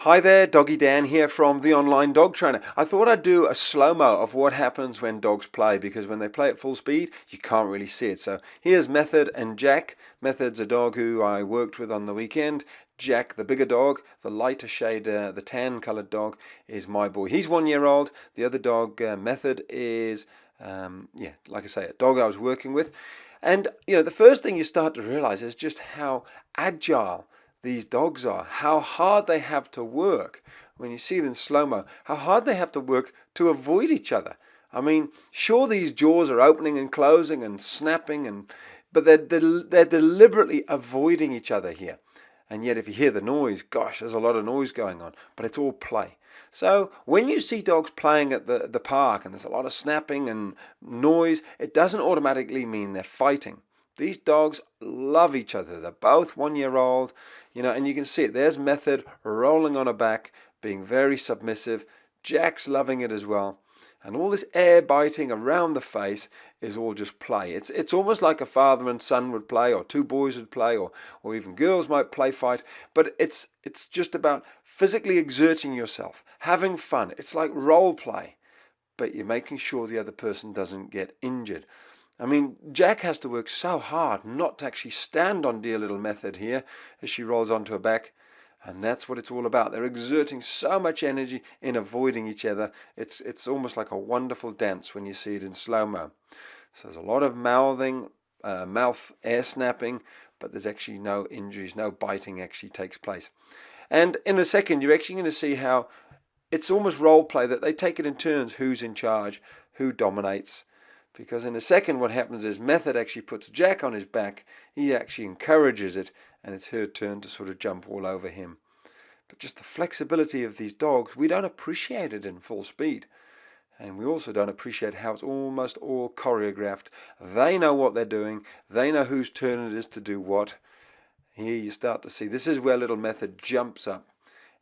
Hi there, Doggy Dan here from the Online Dog Trainer. I thought I'd do a slow-mo of what happens when dogs play, because when they play at full speed, you can't really see it. So here's Method and Jack. Method's a dog who I worked with on the weekend. Jack, the bigger dog, the lighter shade, the tan-colored dog, is my boy. He's 1 year old. The other dog, Method, is, like I say, a dog I was working with. And, the first thing you start to realize is just how agile these dogs are, how hard they have to work when you see it in slow-mo, how hard they have to work to avoid each other. I mean, sure, these jaws are opening and closing and snapping, but they're deliberately avoiding each other here. And yet if you hear the noise, gosh, there's a lot of noise going on, but it's all play. So when you see dogs playing at the park and there's a lot of snapping and noise, it doesn't automatically mean they're fighting. These dogs love each other. They're both 1 year old, and you can see it. There's Method rolling on her back, being very submissive. Jack's loving it as well. And all this air biting around the face is all just play. It's almost like a father and son would play, or two boys would play, or even girls might play fight. But it's just about physically exerting yourself, having fun. It's like role play, but you're making sure the other person doesn't get injured. I mean, Jack has to work so hard not to actually stand on dear little Method here as she rolls onto her back. And that's what it's all about. They're exerting so much energy in avoiding each other. It's almost like a wonderful dance when you see it in slow-mo. So there's a lot of mouthing, mouth air snapping, but there's actually no injuries, no biting actually takes place. And in a second, you're actually going to see how it's almost role play, that they take it in turns, who's in charge, who dominates. Because in a second what happens is Method actually puts Jack on his back. He actually encourages it, and it's her turn to sort of jump all over him. But just the flexibility of these dogs, we don't appreciate it in full speed. And we also don't appreciate how it's almost all choreographed. They know what they're doing. They know whose turn it is to do what. Here you start to see, this is where little Method jumps up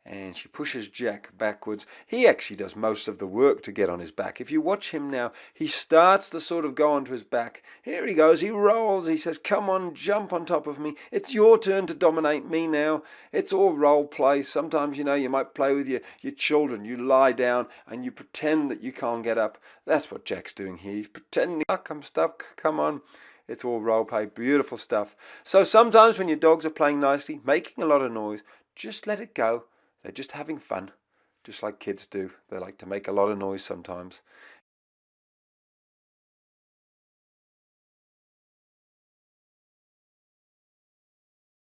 and she pushes Jack backwards. He actually does most of the work to get on his back. If you watch him now, he starts to sort of go onto his back. Here he goes, he rolls, he says, come on, jump on top of me. It's your turn to dominate me now. It's all role play. Sometimes, you might play with your children. You lie down and you pretend that you can't get up. That's what Jack's doing here. He's pretending, I'm stuck, come on. It's all role play, beautiful stuff. So sometimes when your dogs are playing nicely, making a lot of noise, just let it go. They're just having fun, just like kids do. They like to make a lot of noise sometimes.